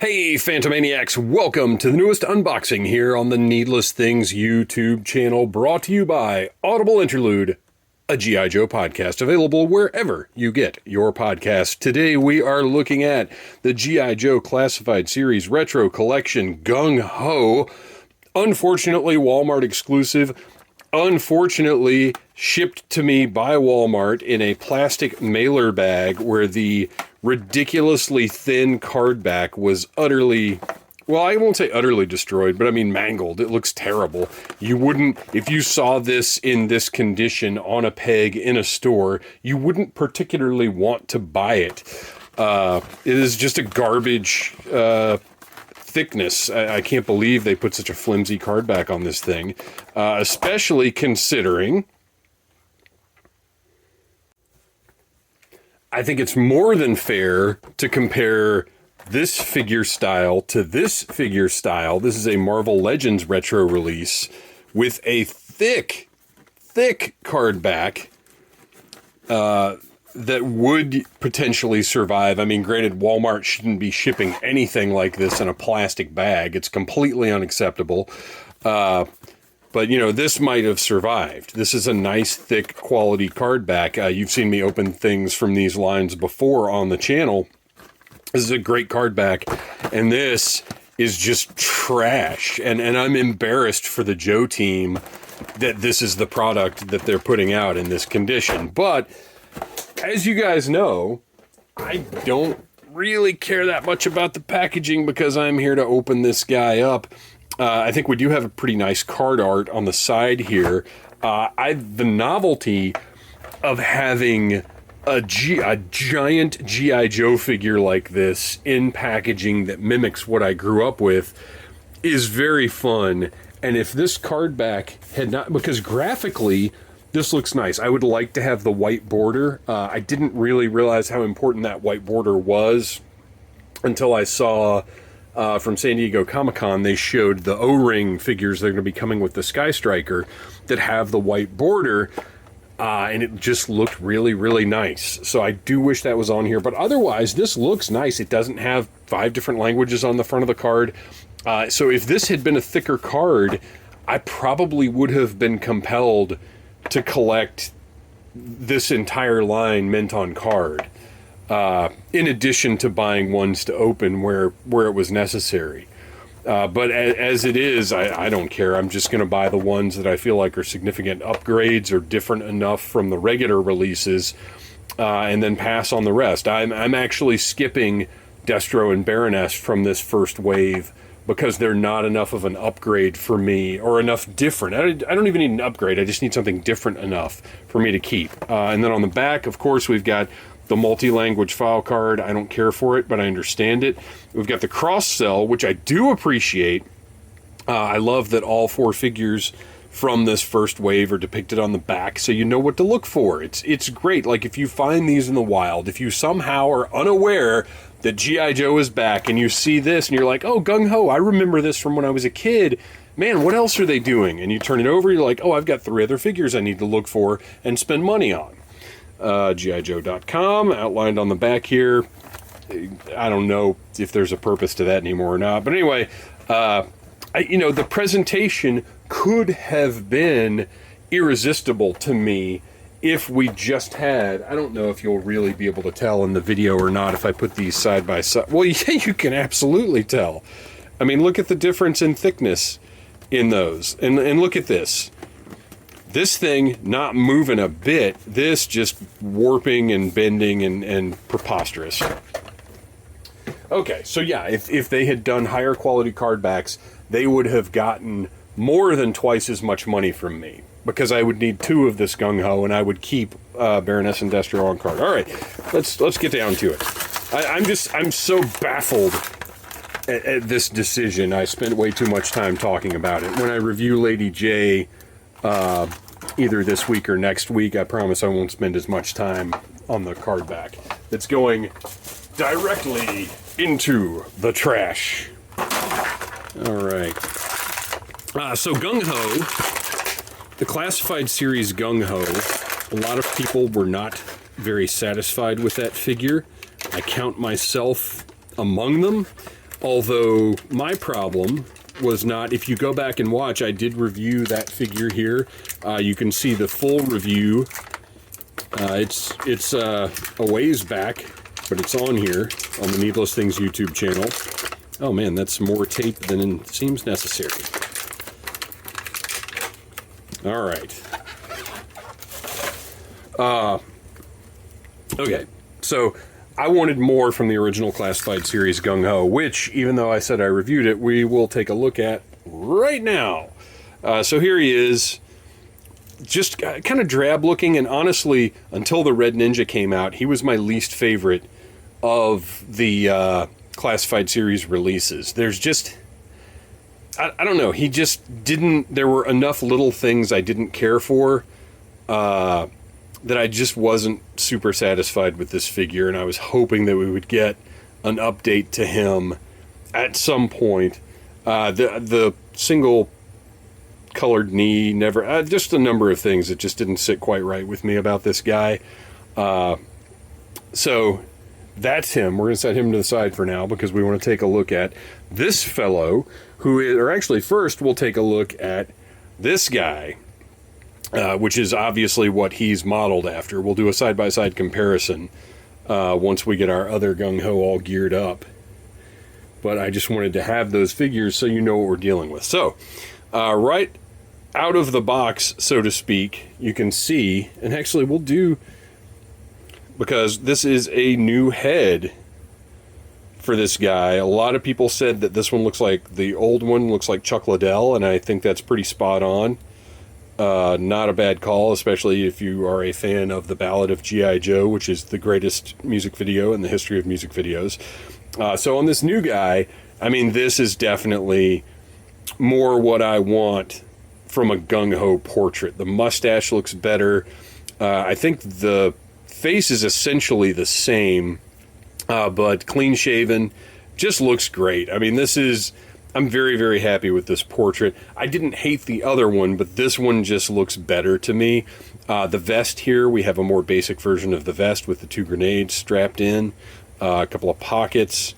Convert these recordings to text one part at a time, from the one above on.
Hey Phantomaniacs, welcome to the newest unboxing here on the Needless Things YouTube channel, brought to you by Audible Interlude, a G.I. Joe podcast available wherever you get your podcast. Today we are looking at the G.I. Joe Classified Series Retro Collection Gung-Ho. Unfortunately, Walmart exclusive. Unfortunately, shipped to me by Walmart in a plastic mailer bag where the ridiculously thin card back was utterly, well, I won't say utterly destroyed, but I mean mangled. It looks terrible. You wouldn't, if you saw this in this condition on a peg in a store, you wouldn't particularly want to buy it. It is just a garbage thickness. I can't believe they put such a flimsy card back on this thing, especially considering I think it's more than fair to compare this figure style to this figure style. This is a Marvel Legends retro release with a thick card back that would potentially survive. I mean, granted, Walmart shouldn't be shipping anything like this in a plastic bag. It's completely unacceptable. But, you know, this might have survived. This is a nice, thick, quality card back. You've seen me open things from these lines before on the channel. This is a great card back, and this is just trash. And I'm embarrassed for the Joe team that this is the product that they're putting out in this condition. But as you guys know, I don't really care that much about the packaging because I'm here to open this guy up. I think we do have a pretty nice card art on the side here. The novelty of having a giant G.I. Joe figure like this in packaging that mimics what I grew up with is very fun. And if this card back had not, because graphically, this looks nice. I would like to have the white border. I didn't really realize how important that white border was until I saw from San Diego Comic-Con, they showed the O-ring figures that are going to be coming with the Sky Striker that have the white border, and it just looked really, really nice. So I do wish that was on here, but otherwise, this looks nice. It doesn't have 5 different languages on the front of the card. So if this had been a thicker card, I probably would have been compelled to collect this entire line mint on card. In addition to buying ones to open where it was necessary. But as it is, I don't care. I'm just going to buy the ones that I feel like are significant upgrades or different enough from the regular releases, and then pass on the rest. I'm actually skipping Destro and Baroness from this first wave because they're not enough of an upgrade for me, or enough different. I don't even need an upgrade. I just need something different enough for me to keep. And then on the back, of course, we've got the multi-language file card. I don't care for it, but I understand it. We've got the cross-sell, which I do appreciate. I love that all 4 figures from this first wave are depicted on the back, so you know what to look for. It's great. Like, if you find these in the wild, if you somehow are unaware that G.I. Joe is back, and you see this, and you're like, oh, Gung-Ho, I remember this from when I was a kid. Man, what else are they doing? And you turn it over, you're like, oh, I've got 3 other figures I need to look for and spend money on. GIJoe.com, outlined on the back here. I don't know if there's a purpose to that anymore or not. But anyway, the presentation could have been irresistible to me if we just had, I don't know if you'll really be able to tell in the video or not if I put these side by side. Well, yeah, you can absolutely tell. I mean, look at the difference in thickness in those. And look at this. This thing not moving a bit, this just warping and bending and preposterous. Okay, so yeah, if they had done higher quality card backs, they would have gotten more than twice as much money from me, because I would need 2 of this Gung-Ho, and I would keep Baroness and Destro on card. All right, let's get down to it. I'm so baffled at this decision. I spent way too much time talking about it. When I review Lady J, either this week or next week, I promise I won't spend as much time on the card back. It's going directly into the trash. All right. So Gung-Ho, the Classified Series Gung-Ho, a lot of people were not very satisfied with that figure. I count myself among them. Although my problem was not, if you go back and watch, I did review that figure here. You can see the full review. It's a ways back, but it's on here on the Needless Things YouTube channel. Oh man, that's more tape than seems necessary. All right. Okay, so I wanted more from the original Classified series Gung-Ho, which, even though I said I reviewed it, we will take a look at right now. So here he is, just kind of drab looking, and honestly, until the Red Ninja came out, he was my least favorite of the Classified series releases. There's just, I don't know, he just didn't, there were enough little things I didn't care for, that I just wasn't super satisfied with this figure, and I was hoping that we would get an update to him at some point. The single colored knee, never, just a number of things that just didn't sit quite right with me about this guy. So that's him. We're going to set him to the side for now because we want to take a look at this fellow, who is, or actually first we'll take a look at this guy. Which is obviously what he's modeled after. We'll do a side-by-side comparison once we get our other Gung-Ho all geared up. But I just wanted to have those figures so you know what we're dealing with. So, right out of the box, so to speak, you can see, and actually we'll do, because this is a new head for this guy. A lot of people said that this one looks like the old one, looks like Chuck Liddell, and I think that's pretty spot on. Not a bad call, especially if you are a fan of the Ballad of G.I. Joe, which is the greatest music video in the history of music videos. So on this new guy, I mean, this is definitely more what I want from a Gung-Ho portrait. The mustache looks better. I think the face is essentially the same, but clean shaven, just looks great. I mean, this is... I'm very, very happy with this portrait. I didn't hate the other one, but this one just looks better to me. The vest here, we have a more basic version of the vest with the 2 grenades strapped in, a couple of pockets.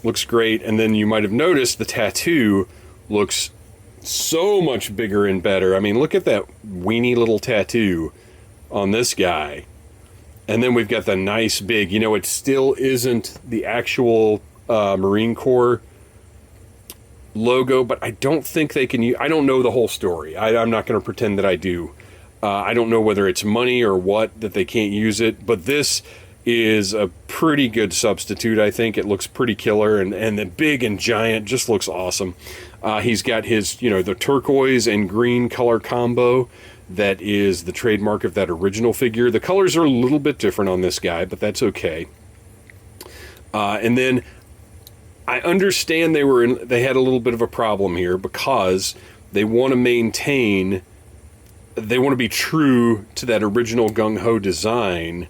Looks great. And then you might have noticed the tattoo looks so much bigger and better. I mean, look at that weeny little tattoo on this guy. And then we've got the nice big, you know, it still isn't the actual Marine Corps logo, but I don't think they can use, I don't know the whole story. I'm not going to pretend that I do. I don't know whether it's money or what that they can't use it, but this is a pretty good substitute. I think it looks pretty killer, and the big and giant just looks awesome. He's got his, you know, the turquoise and green color combo that is the trademark of that original figure. The colors are a little bit different on this guy, but that's okay. And then I understand they had a little bit of a problem here because they want to maintain, they want to be true to that original Gung-Ho design,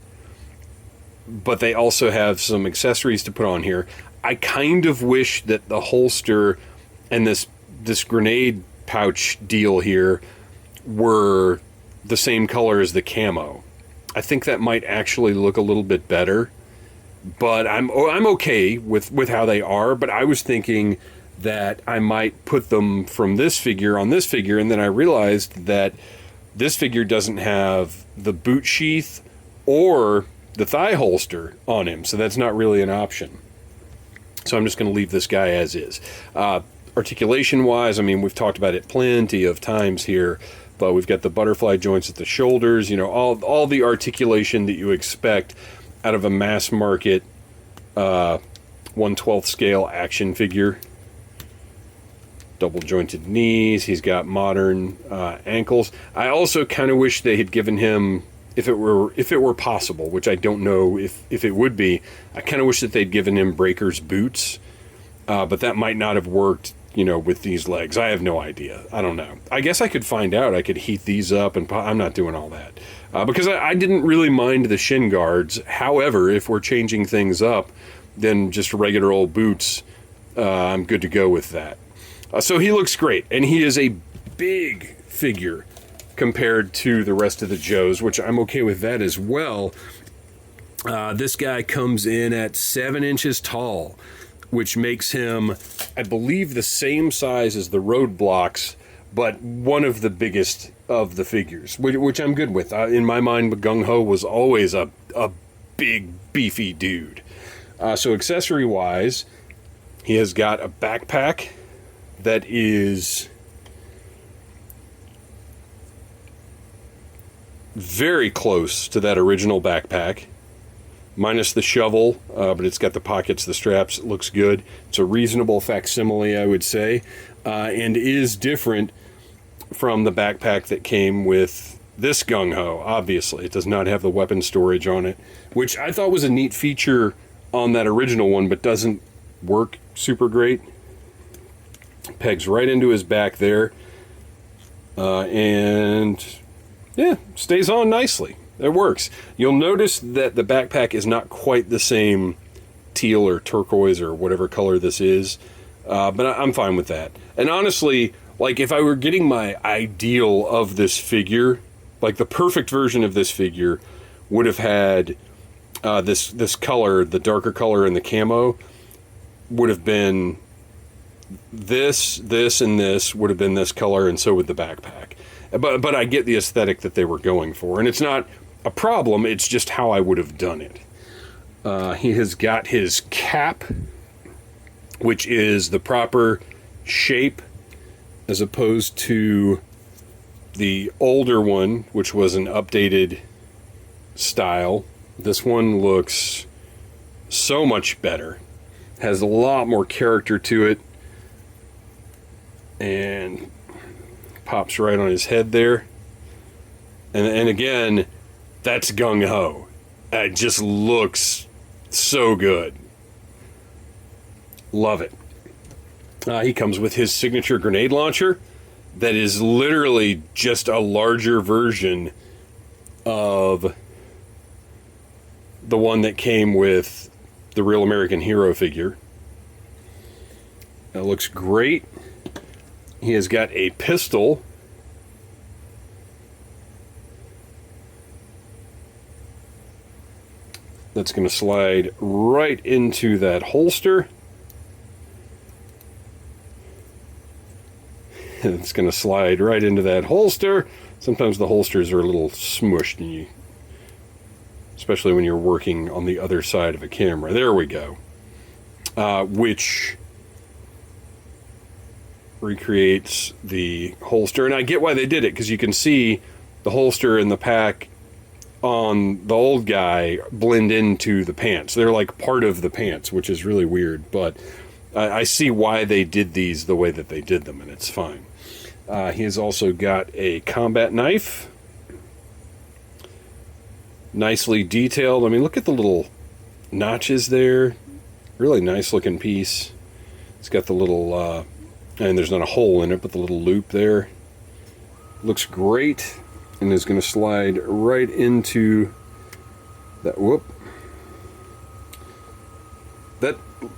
but they also have some accessories to put on here. I kind of wish that the holster and this grenade pouch deal here were the same color as the camo. I think that might actually look a little bit better. But I'm okay with how they are, but I was thinking that I might put them from this figure on this figure, and then I realized that this figure doesn't have the boot sheath or the thigh holster on him, so that's not really an option. So I'm just going to leave this guy as is. Articulation-wise, I mean, we've talked about it plenty of times here, but we've got the butterfly joints at the shoulders, you know, all the articulation that you expect out of a mass market 1/12 scale action figure. Double jointed knees. He's got modern ankles. I also kind of wish they had given him, if it were possible, which I don't know if it would be, I kind of wish that they'd given him breakers boots, but that might not have worked, you know, with these legs. I have no idea. I don't know. I guess I could find out. I could heat these up, and I'm not doing all that. Because I didn't really mind the shin guards. However, if we're changing things up, then just regular old boots, I'm good to go with that. So he looks great, and he is a big figure compared to the rest of the Joes, which I'm okay with that as well. This guy comes in at 7 inches tall, which makes him, I believe, the same size as the Roadblocks, but one of the biggest of the figures, which I'm good with. In my mind, Gung-Ho was always a big, beefy dude. So accessory-wise, he has got a backpack that is very close to that original backpack, minus the shovel, but it's got the pockets, the straps. It looks good. It's a reasonable facsimile, I would say, and is different from the backpack that came with this Gung-Ho. Obviously, it does not have the weapon storage on it, which I thought was a neat feature on that original one, but doesn't work super great. Pegs right into his back there, and yeah, stays on nicely. It works. You'll notice that the backpack is not quite the same teal or turquoise or whatever color this is, but I'm fine with that. And honestly, like, if I were getting my ideal of this figure, like the perfect version of this figure would have had this color, the darker color and the camo would have been this, and this would have been this color, and so would the backpack. But I get the aesthetic that they were going for, and it's not a problem, it's just how I would have done it. He has got his cap, which is the proper shape, as opposed to the older one, which was an updated style. This one looks so much better. Has a lot more character to it. And pops right on his head there. And again, that's Gung-Ho. It just looks so good. Love it. He comes with his signature grenade launcher that is literally just a larger version of the one that came with the Real American Hero figure. That looks great. He has got a pistol that's going to slide right into that holster. It's going to slide right into that holster. Sometimes the holsters are a little smushed, and especially when you're working on the other side of a camera. There we go. Which recreates the holster. And I get why they did it, because you can see the holster and the pack on the old guy blend into the pants. They're like part of the pants, which is really weird. But I see why they did these the way that they did them, and it's fine. He has also got a combat knife. Nicely detailed. I mean, look at the little notches there. Really nice looking piece. It's got the little, and there's not a hole in it, but the little loop there. Looks great, and is going to slide right into that. Whoop.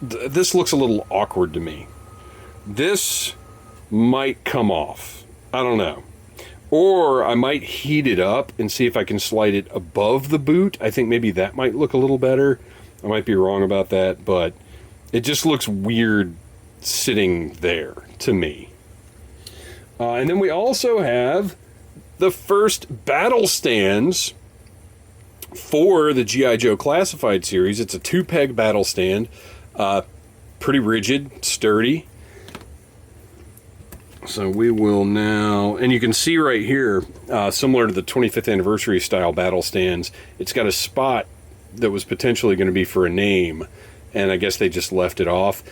This looks a little awkward to me. This might come off. I don't know. Or I might heat it up and see if I can slide it above the boot. I think maybe that might look a little better. I might be wrong about that, but it just looks weird sitting there to me. And then we also have the first battle stands for the G.I. Joe Classified series. It's a 2-peg battle stand. Pretty rigid, sturdy. So we will now, and you can see right here, similar to the 25th anniversary style battle stands, it's got a spot that was potentially going to be for a name, and I guess they just left it off.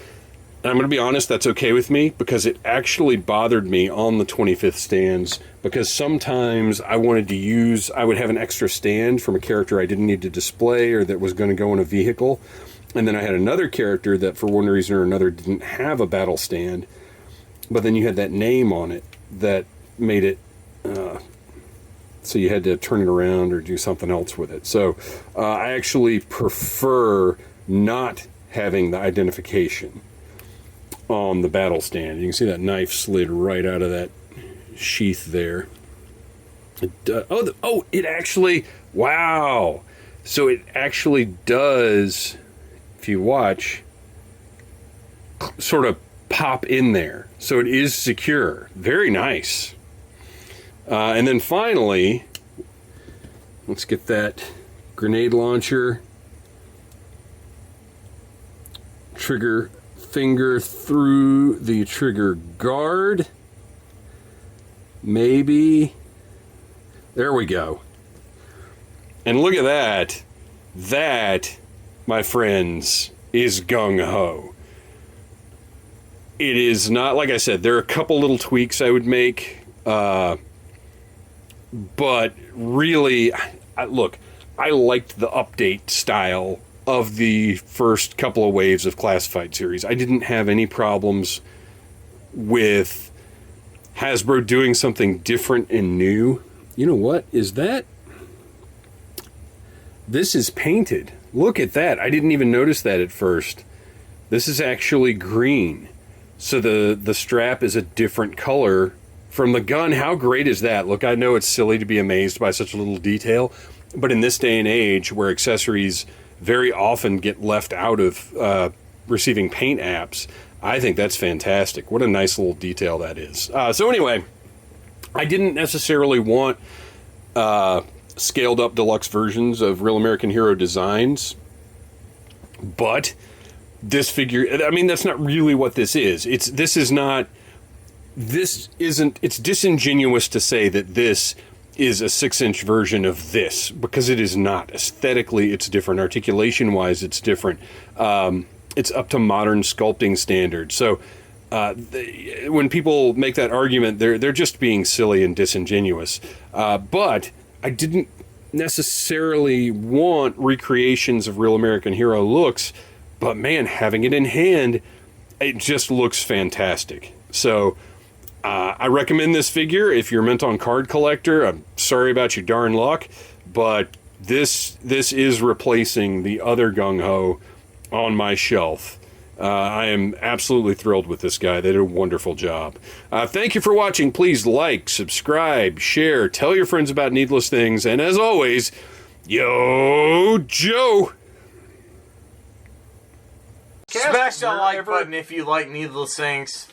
And I'm going to be honest, that's okay with me, because it actually bothered me on the 25th stands, because sometimes I would have an extra stand from a character I didn't need to display or that was going to go in a vehicle, and then I had another character that for one reason or another didn't have a battle stand. But then you had that name on it that made it so you had to turn it around or do something else with it. So I actually prefer not having the identification on the battle stand. You can see that knife slid right out of that sheath there. It actually, wow. So it actually does, if you watch, sort of pop in there. So it is secure. Very nice. And then finally, let's get that grenade launcher. Trigger finger through the trigger guard. Maybe. There we go. And look at that. That, my friends, is Gung-Ho. It is not, like I said, there are a couple little tweaks I would make. But really, look, I liked the update style of the first couple of waves of Classified series. I didn't have any problems with Hasbro doing something different and new. You know what? Is that? This is painted. Look at that. I didn't even notice that at first. This is actually green. So the strap is a different color from the gun. How great is that? Look, I know it's silly to be amazed by such a little detail, but in this day and age where accessories very often get left out of receiving paint apps, I think that's fantastic. What a nice little detail that is. So anyway, I didn't necessarily want scaled up deluxe versions of Real American Hero designs, but this figure, I mean, that's not really what this is. It's disingenuous to say that this is a 6-inch version of this, because it is not. Aesthetically, it's different. Articulation-wise, it's different. It's up to modern sculpting standards. So when people make that argument, they're just being silly and disingenuous. But I didn't necessarily want recreations of Real American Hero looks, but man, having it in hand, it just looks fantastic. So I recommend this figure if you're meant on card collector. I'm sorry about your darn luck, but this is replacing the other Gung-Ho on my shelf. I am absolutely thrilled with this guy. They did a wonderful job. Thank you for watching. Please like, subscribe, share, tell your friends about Needless Things, and as always, yo, Joe! Smash that like button if you like Needless Things.